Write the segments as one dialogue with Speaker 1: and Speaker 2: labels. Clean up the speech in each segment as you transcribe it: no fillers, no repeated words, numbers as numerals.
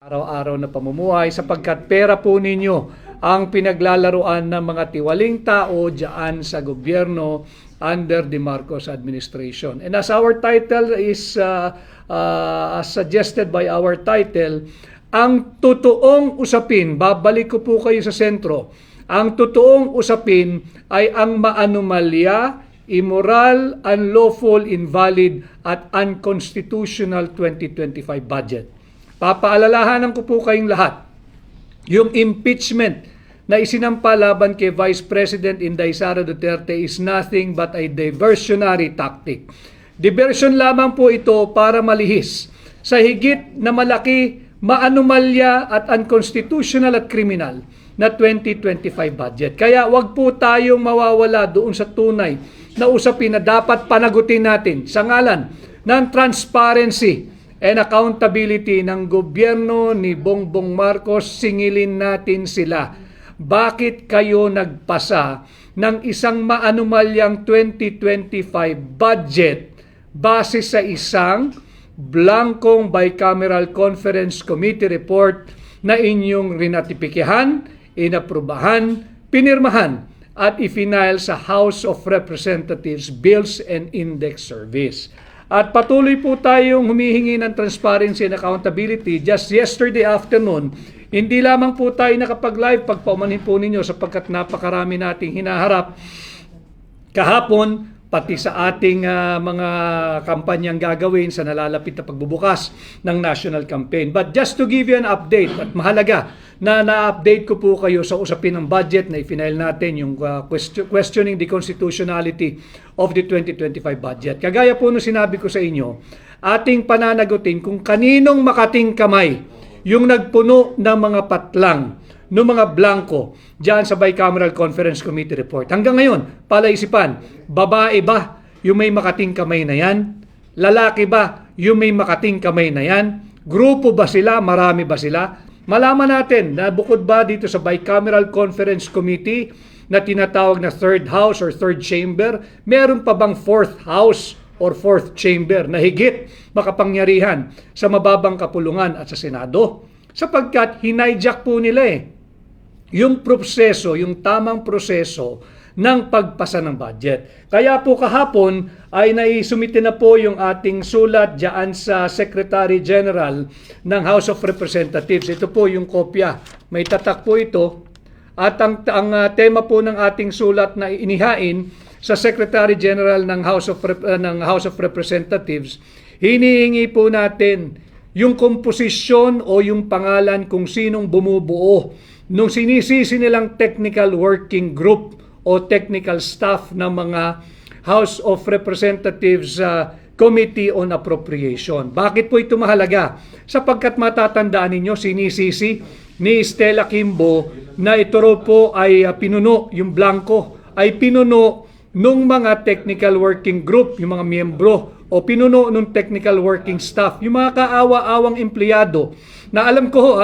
Speaker 1: araw-araw na pamumuhay sapagkat pera po ninyo ang pinaglalaruan ng mga tiwaling tao diyan sa gobyerno under the Marcos administration. And as our title is as suggested by our title, ang totoong usapin, babalik ko po kayo sa sentro, ang totoong usapin ay ang maanumalya, immoral, unlawful, invalid at unconstitutional 2025 budget. Papaalalahanan ko po kayong lahat, yung impeachment na isinampa laban kay Vice President Inday Sara Duterte is nothing but a diversionary tactic. Diversion lamang po ito para malihis sa higit na malaki, maanumalya at unconstitutional at criminal na 2025 budget. Kaya wag po tayong mawawala doon sa tunay na usapin na dapat panagutin natin sa ngalan ng transparency and accountability ng gobyerno ni Bongbong Marcos. Singilin natin sila. Bakit kayo nagpasa ng isang maanumalyang 2025 budget base sa isang blankong bicameral conference committee report na inyong rinatipikihan, inaprubahan, pinirmahan at ifinail sa House of Representatives Bills and Index Service. At patuloy po tayong humihingi ng transparency and accountability. Just yesterday afternoon, hindi lamang po tayo nakapag-live, pagpaumanhin po ninyo sapagkat napakarami nating hinaharap kahapon, pati sa ating mga kampanyang gagawin sa nalalapit na pagbubukas ng national campaign. But just to give you an update, at mahalaga na na-update ko po kayo sa usapin ng budget na i-file natin, yung questioning the constitutionality of the 2025 budget. Kagaya po nung sinabi ko sa inyo, ating pananagutin kung kaninong makating kamay yung nagpuno ng mga patlang, ng mga blanco diyan sa Bicameral Conference Committee report. Hanggang ngayon, palaisipan, babae ba yung may makating kamay na yan? Lalaki ba yung may makating kamay na yan? Grupo ba sila? Marami ba sila? Malaman natin na bukod ba dito sa Bicameral Conference Committee na tinatawag na third house or third chamber, meron pa bang fourth house or fourth chamber na higit makapangyarihan sa mababang kapulungan at sa Senado? Sapagkat hinayjack po nila yung proseso, yung tamang proseso ng pagpasa ng budget. Kaya po kahapon ay naisumite na po yung ating sulat diyan sa Secretary General ng House of Representatives. Ito po yung kopya. May tatak po ito. At ang tema po ng ating sulat na inihain sa Secretary General ng House of Representatives, hinihingi po natin yung komposisyon o yung pangalan kung sinong bumubuo nung sinisisi nilang technical working group o technical staff ng mga House of Representatives Committee on Appropriation. Bakit po ito mahalaga? Sapagkat matatandaan ninyo, sinisisi ni Stella Kimbo na ito po ay pinuno, yung blanco, ay pinuno nung mga technical working group, yung mga miyembro, o pinuno nung technical working staff, yung mga kaawa-awang empleyado, na alam ko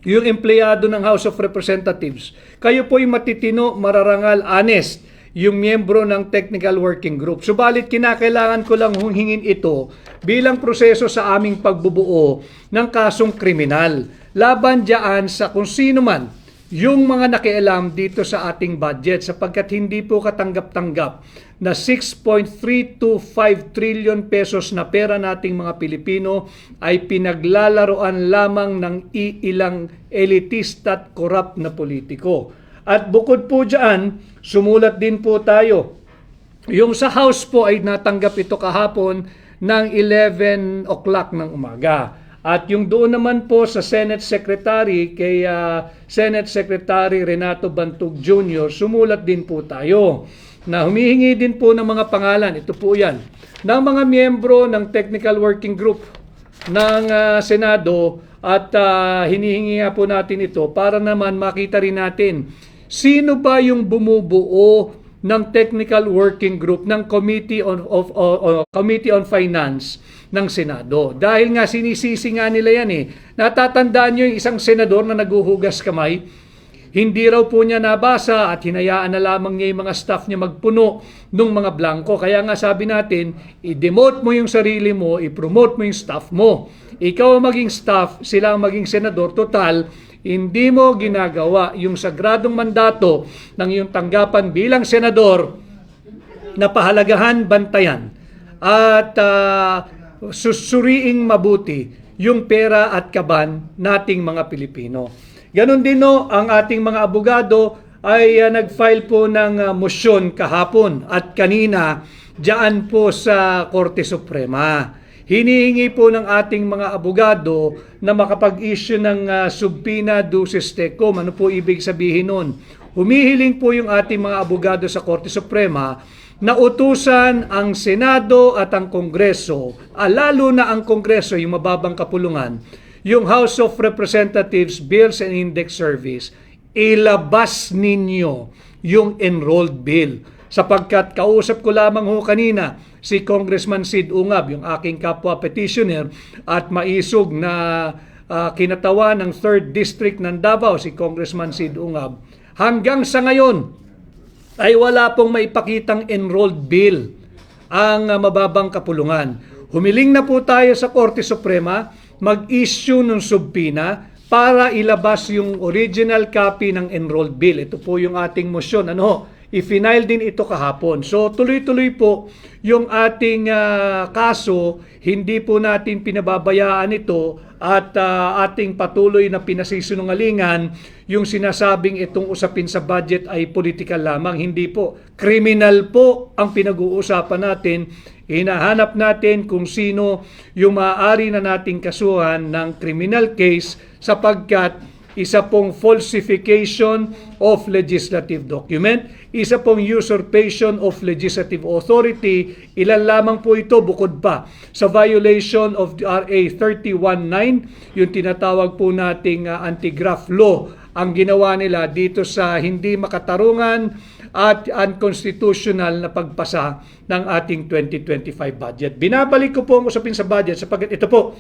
Speaker 1: yung empleyado ng House of Representatives, kayo po'y matitino, mararangal, honest, yung miyembro ng technical working group. Subalit kinakailangan ko lang hingin ito bilang proseso sa aming pagbubuo ng kasong kriminal. Laban diyan sa kung sino man yung mga nakialam dito sa ating budget sapagkat hindi po katanggap-tanggap na 6.325 trillion pesos na pera nating mga Pilipino ay pinaglalaroan lamang ng iilang elitista at korap na politiko. At bukod po dyan, sumulat din po tayo. Yung sa House po ay natanggap ito kahapon ng 11 o'clock ng umaga. At yung doon naman po sa Senate Secretary, kay Senate Secretary Renato Bantug Jr., sumulat din po tayo na humihingi din po ng mga pangalan, ito po yan, ng mga miyembro ng Technical Working Group ng Senado at hinihingi po natin ito para naman makita rin natin sino ba yung bumubuo ng Technical Working Group ng Committee on Finance ng Senado. Dahil nga sinisisi nga nila yan Natatandaan nyo yung isang senador na naguhugas kamay, Hindi raw po niya nabasa at hinayaan na lamang niya yung mga staff niya magpuno ng mga blanco. Kaya nga sabi natin, i-demote mo yung sarili mo, i-promote mo yung staff mo. Ikaw ang maging staff, sila ang maging senador. Total, hindi mo ginagawa yung sagradong mandato ng iyong tanggapan bilang senador na pahalagahan, bantayan at susuriing mabuti yung pera at kaban nating mga Pilipino. Ganon din ang ating mga abogado ay nag-file po ng motion kahapon at kanina diyan po sa Korte Suprema. Hinihingi po ng ating mga abogado na makapag-issue ng subpoena duces tecum. Ano po ibig sabihin nun? Humihiling po yung ating mga abogado sa Korte Suprema na utusan ang Senado at ang Kongreso, lalo na ang Kongreso, yung mababang kapulungan, yung House of Representatives Bills and Index Service, ilabas ninyo yung enrolled bill. Sapagkat kausap ko lamang ho kanina si Congressman Sid Ungab, yung aking kapwa petitioner, at maisog na kinatawan ng 3rd District ng Davao, si Congressman Sid Ungab. Hanggang sa ngayon ay wala pong maipakitang enrolled bill ang mababang kapulungan. Humiling na po tayo sa Korte Suprema mag-issue ng subpoena para ilabas yung original copy ng enrolled bill. Ito po yung ating motion. I-final din ito kahapon. So tuloy-tuloy po yung ating kaso, hindi po natin pinababayaan ito at ating patuloy na pinasisinungalingan yung sinasabing itong usapin sa budget ay political lamang. Hindi po. Criminal po ang pinag-uusapan natin. Hinahanap natin kung sino yung maaari na nating kasuhan ng criminal case sapagkat isa pong falsification of legislative document, isa pong usurpation of legislative authority. Ilan lamang po ito bukod pa sa violation of RA 319, yung tinatawag po nating anti-graft law, ang ginawa nila dito sa hindi makatarungan at unconstitutional na pagpasa ng ating 2025 budget. Binabalik ko po ang usapin sa budget sapagkat ito po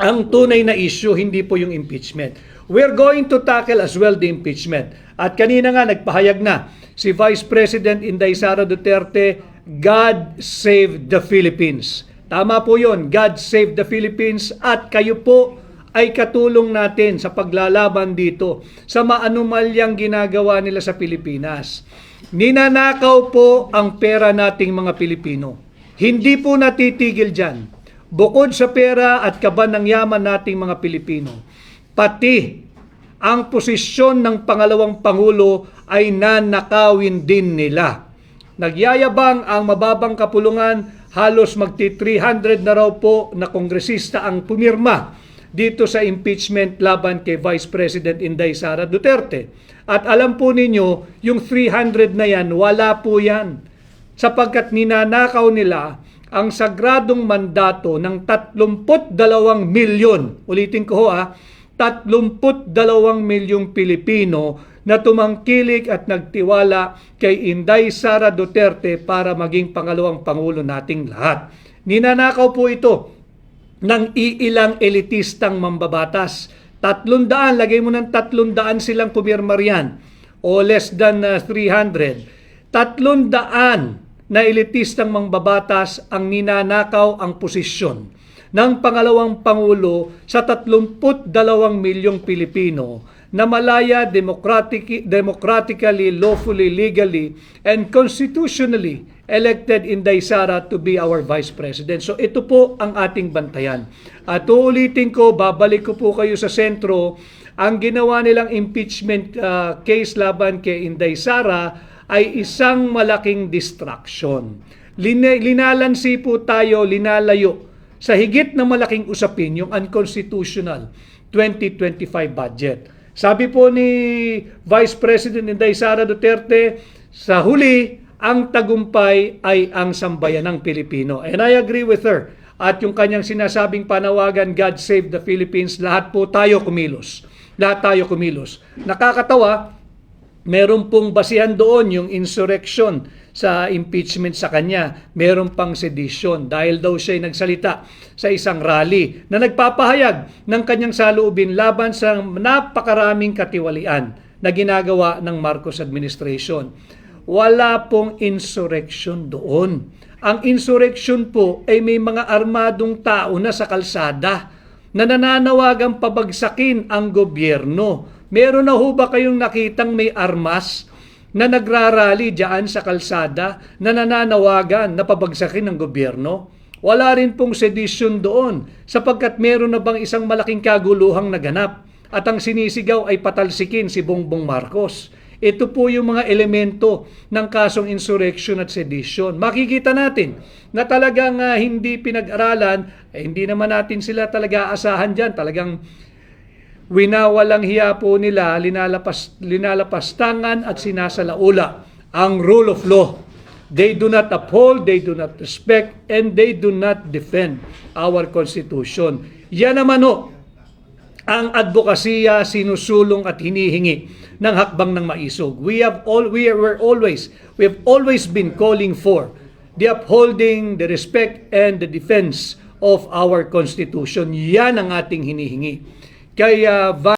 Speaker 1: ang tunay na issue, hindi po yung impeachment. We're going to tackle as well the impeachment. At kanina nga nagpahayag na si Vice President Inday Sara Duterte, God save the Philippines. Tama po yun, God save the Philippines, at kayo po ay katulong natin sa paglalaban dito sa maanumalyang ginagawa nila sa Pilipinas. Ninanakaw po ang pera nating mga Pilipino. Hindi po natitigil dyan. Bukod sa pera at kaban ng yaman nating mga Pilipino, pati ang posisyon ng pangalawang Pangulo ay nanakawin din nila. Nagyayabang ang mababang kapulungan, halos magti-300 na raw po na kongresista ang pumirma dito sa impeachment laban kay Vice President Inday Sara Duterte. At alam po ninyo, yung 300 na yan, wala po yan. Sapagkat ninanakaw nila ang sagradong mandato ng 32 milyon, ulitin ko 32 milyong Pilipino na tumangkilik at nagtiwala kay Inday Sara Duterte para maging pangalawang Pangulo nating lahat. Ninanakaw po ito ng iilang elitistang mambabatas. 300, lagay mo ng 300 silang pumirma riyan, o less than 300. 300 na elitistang mambabatas ang ninanakaw ang posisyon ng pangalawang Pangulo sa 32 milyong Pilipino na malaya democratically, lawfully, legally, and constitutionally elected Inday Sara to be our Vice President. So ito po ang ating bantayan. At uulitin ko, babalik ko po kayo sa sentro, ang ginawa nilang impeachment case laban kay Inday Sara ay isang malaking distraction. Linalansi po tayo, linalayo sa higit na malaking usapin, yung unconstitutional 2025 budget. Sabi po ni Vice President Inday Sara Duterte, sa huli, ang tagumpay ay ang sambayanang Pilipino. And I agree with her. At yung kanyang sinasabing panawagan, God save the Philippines, lahat po tayo kumilos. Lahat tayo kumilos. Nakakatawa, meron pong basihan doon yung insurrection sa impeachment sa kanya. Meron pang sedition dahil daw siya nagsalita sa isang rally na nagpapahayag ng kanyang saloobin laban sa napakaraming katiwalian na ginagawa ng Marcos administration. Wala pong insurrection doon. Ang insurrection po ay may mga armadong tao na sa kalsada na nananawagang pabagsakin ang gobyerno. Meron na ho ba kayong nakitang may armas na nagrarally diyan sa kalsada na nananawagan na pabagsakin ng gobyerno? Wala rin pong sedition doon sapagkat meron na bang isang malaking kaguluhang naganap at ang sinisigaw ay patalsikin si Bongbong Marcos. Ito po yung mga elemento ng kasong insurrection at sedition. Makikita natin na talagang hindi pinag-aralan, hindi naman natin sila talaga asahan dyan. Talagang winawalang hiya po nila, linalapastangan at sinasalaula ang rule of law. They do not uphold, they do not respect, and they do not defend our Constitution. Yan naman ang advokasya sinusulong at hinihingi ng hakbang ng maisog. We have always been calling for the upholding, the respect, and the defense of our Constitution. Yan ang ating hinihingi. Kaya